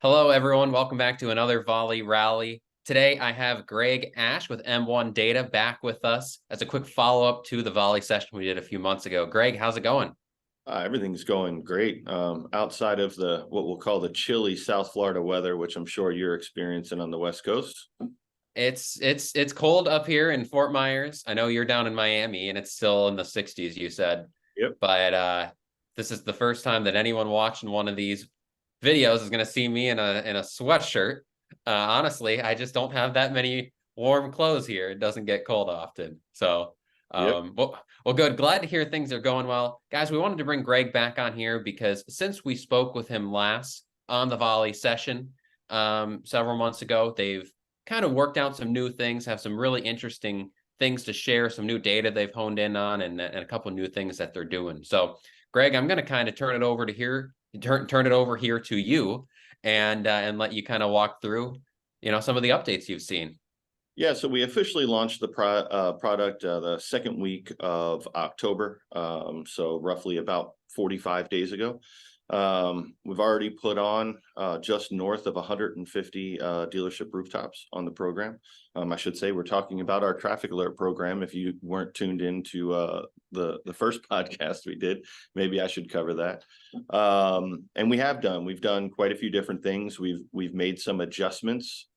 Hello, everyone. Welcome back to another Volie Rally. Today, I have Greg Ashe with M1 Data back with us as a quick follow-up to the Volie session we did a few months ago. Greg, how's it going? Everything's going great. Outside of the what we'll call the chilly South Florida weather, which I'm sure you're experiencing on the West Coast. It's cold up here in Fort Myers. I know you're down in Miami and it's still in the 60s, you said. Yep. But this is the first time that anyone watching one of these videos is going to see me in a sweatshirt. Honestly, I just don't have that many warm clothes here. It doesn't get cold often. So, Yep. well, good. Glad to hear things are going well. Guys, we wanted to bring Greg back on here because since we spoke with him last on the Volie session several months ago, they've kind of worked out some new things, have some really interesting things to share, some new data they've honed in on, and a couple new things that they're doing. So, Greg, I'm going to kind of turn it over here to you and let you kind of walk through, some of the updates you've seen. Yeah, so we officially launched the product the second week of October, so roughly about 45 days ago. We've already put on just north of 150 dealership rooftops on the program. I should say we're talking about our traffic alert program. If you weren't tuned into the first podcast we did, maybe I should cover that. And we've done quite a few different things. We've made some adjustments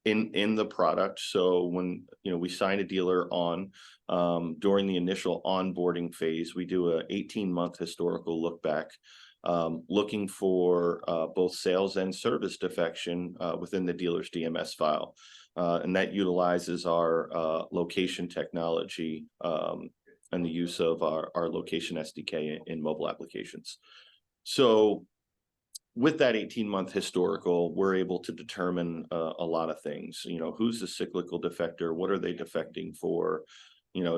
in the product. So when we sign a dealer on during the initial onboarding phase, we do a 18-month historical look back, looking for both sales and service defection within the dealer's DMS file. And that utilizes our location technology and the use of our location SDK in mobile applications. So with that 18-month historical, we're able to determine a lot of things. Who's the cyclical defector? What are they defecting for?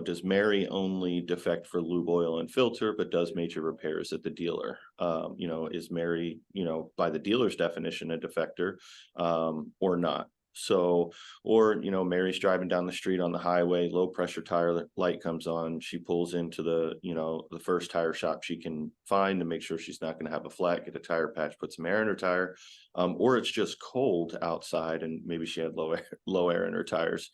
Does Mary only defect for lube oil and filter, but does major repairs at the dealer? Is Mary, by the dealer's definition, a defector or not? So, or, Mary's driving down the street on the highway, low pressure tire light comes on. She pulls into the first tire shop she can find to make sure she's not going to have a flat, get a tire patch, put some air in her tire. Or it's just cold outside and maybe she had low air in her tires.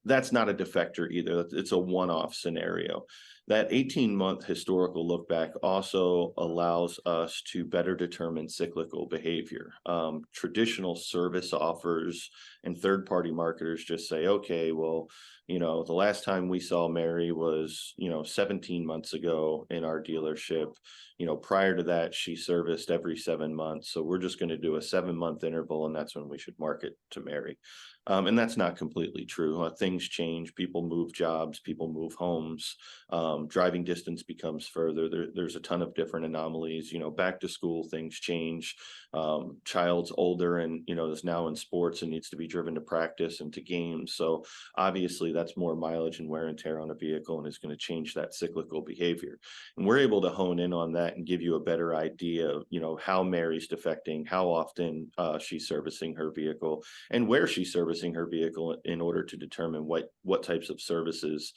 That's not a defector either. It's a one-off scenario. That 18-month historical look back also allows us to better determine cyclical behavior. Traditional service offers and third-party marketers just say, okay, well, the last time we saw Mary was, 17 months ago in our dealership. Prior to that, she serviced every 7 months. So we're just going to do a 7-month interval, and that's when we should market to Mary. And that's not completely true. Things change. People move jobs. People move homes. Driving distance becomes further. There's a ton of different anomalies. Back to school, things change. Child's older and, is now in sports and needs to be driven to practice and to games. So obviously that's more mileage and wear and tear on a vehicle and is going to change that cyclical behavior. And we're able to hone in on that and give you a better idea of, how Mary's defecting, how often she's servicing her vehicle, and where she's servicing her vehicle in order to determine what types of services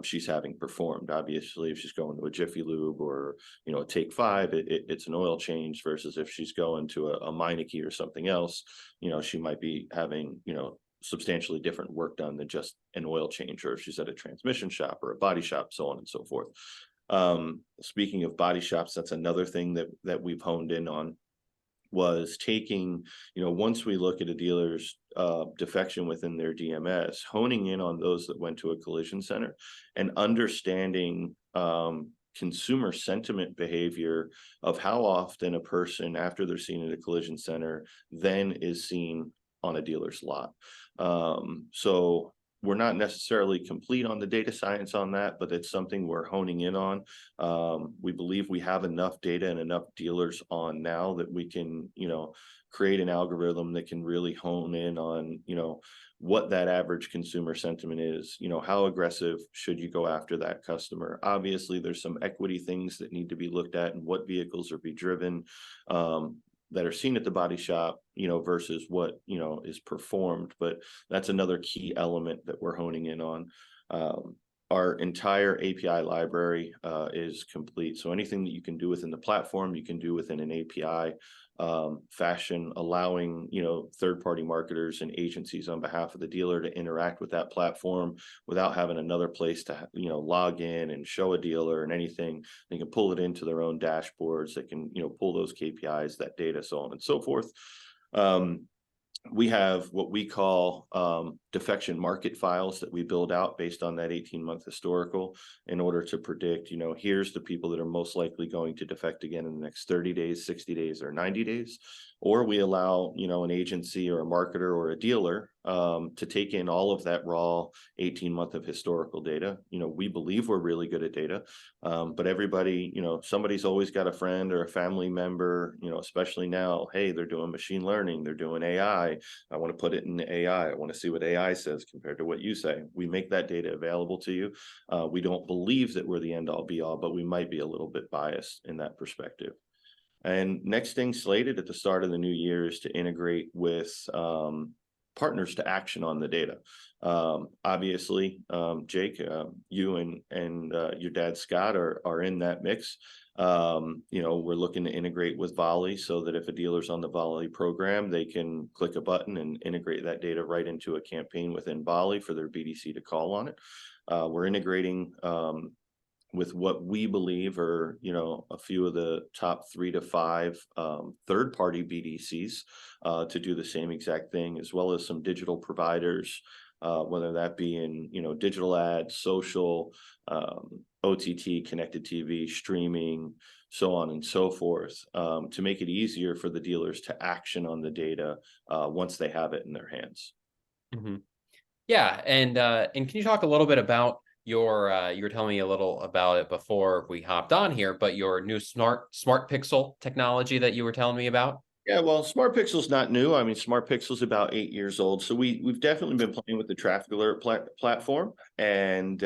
she's having performed. Obviously, if she's going to a Jiffy Lube or a Take 5, it's an oil change, versus if she's going to a Meineke or something else, she might be having substantially different work done than just an oil change, or if she's at a transmission shop or a body shop, so on and so forth. Speaking of body shops, that's another thing that we've honed in on, was taking, once we look at a dealer's defection within their DMS, honing in on those that went to a collision center and understanding consumer sentiment behavior of how often a person, after they're seen at a collision center, then is seen on a dealer's lot. So we're not necessarily complete on the data science on that, but it's something we're honing in on. We believe we have enough data and enough dealers on now that we can, create an algorithm that can really hone in on, what that average consumer sentiment is. How aggressive should you go after that customer? Obviously, there's some equity things that need to be looked at, and what vehicles are be driven that are seen at the body shop, versus what, is performed. But that's another key element that we're honing in on. our entire API library is complete. So anything that you can do within the platform, you can do within an API fashion, allowing, third-party marketers and agencies on behalf of the dealer to interact with that platform without having another place to, log in and show a dealer and anything. They can pull it into their own dashboards. They can, pull those KPIs, that data, so on and so forth. We have what we call defection market files that we build out based on that 18-month historical in order to predict, here's the people that are most likely going to defect again in the next 30 days, 60 days, or 90 days. Or we allow, an agency or a marketer or a dealer to take in all of that raw 18-month of historical data. We believe we're really good at data, but everybody, somebody's always got a friend or a family member, especially now, hey, they're doing machine learning, they're doing AI. I want to put it in the AI. I want to see what AI says compared to what you say. We make that data available to you. We don't believe that we're the end all be all, but we might be a little bit biased in that perspective. And next thing slated at the start of the new year is to integrate with partners to action on the data. Obviously, Jake, you and your dad Scott are in that mix. We're looking to integrate with Volie so that if a dealer's on the Volie program, they can click a button and integrate that data right into a campaign within Volie for their BDC to call on it. We're integrating with what we believe are, a few of the top 3 to 5 third-party BDCs to do the same exact thing, as well as some digital providers, whether that be in, digital ads, social, OTT, connected TV, streaming, so on and so forth, to make it easier for the dealers to action on the data once they have it in their hands. Mm-hmm. Yeah, and can you talk a little bit about you were telling me a little about it before we hopped on here, but your new smart pixel technology that you were telling me about? Yeah, well, Smart Pixel's not new. I mean, Smart Pixel's about 8 years old. So we've definitely been playing with the traffic alert platform, and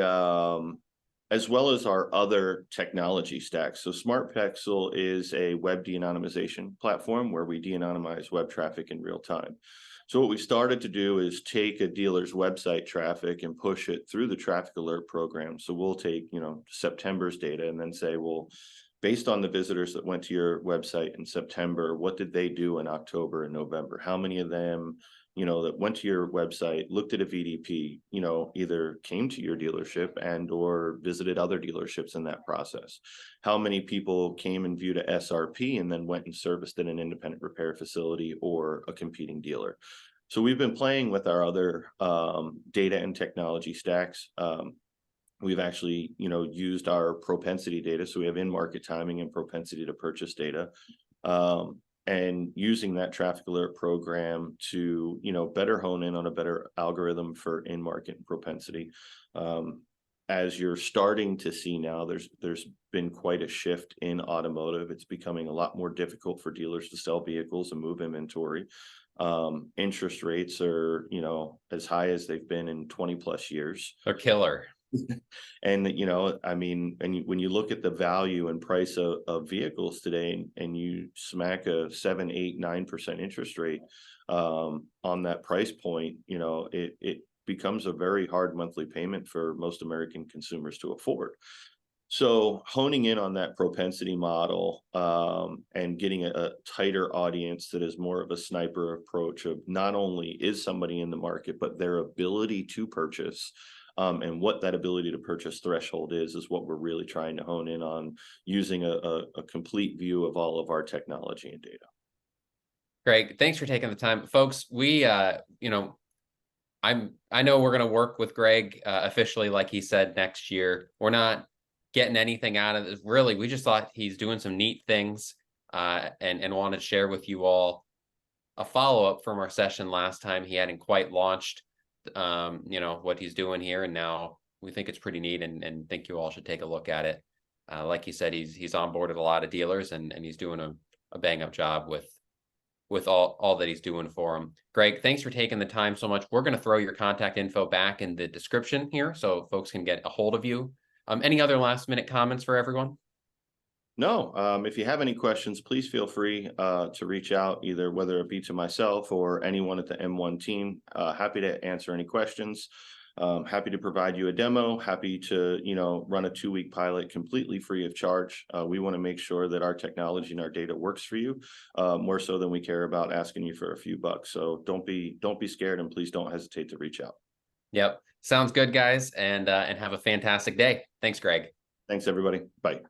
as well as our other technology stacks. So Smart Pixel is a web de-anonymization platform where we de-anonymize web traffic in real time. So what we started to do is take a dealer's website traffic and push it through the traffic alert program. So we'll take, September's data and then say, well, based on the visitors that went to your website in September, what did they do in October and November? How many of them, that went to your website, looked at a VDP, either came to your dealership and or visited other dealerships in that process? How many people came and viewed a SRP and then went and serviced at an independent repair facility or a competing dealer? So we've been playing with our other data and technology stacks. We've actually, used our propensity data. So we have in-market timing and propensity to purchase data. And using that traffic alert program to, better hone in on a better algorithm for in-market propensity. As you're starting to see now, there's been quite a shift in automotive. It's becoming a lot more difficult for dealers to sell vehicles and move inventory. Interest rates are, as high as they've been in 20 plus years. They're killer. And when you look at the value and price of vehicles today, and you smack a 7, 8, 9% interest rate on that price point, it becomes a very hard monthly payment for most American consumers to afford. So honing in on that propensity model and getting a tighter audience that is more of a sniper approach of not only is somebody in the market, but their ability to purchase. And what that ability to purchase threshold is what we're really trying to hone in on, using a complete view of all of our technology and data. Greg, thanks for taking the time. Folks, we, I know we're going to work with Greg officially, like he said, next year. We're not getting anything out of this. Really, we just thought he's doing some neat things and wanted to share with you all a follow-up from our session last time. He hadn't quite launched what he's doing here, and now we think it's pretty neat and think you all should take a look at it. Like you said, he's onboarded a lot of dealers and he's doing a bang-up job with all that he's doing for them. Greg, thanks for taking the time so much. We're going to throw your contact info back in the description here so folks can get a hold of you. Any other last minute comments for everyone? No, if you have any questions, please feel free to reach out, either whether it be to myself or anyone at the M1 team. Happy to answer any questions. Happy to provide you a demo, happy to, run a 2-week pilot completely free of charge. We want to make sure that our technology and our data works for you, more so than we care about asking you for a few bucks. So don't be scared, and please don't hesitate to reach out. Yep. Sounds good, guys. And have a fantastic day. Thanks, Greg. Thanks, everybody. Bye.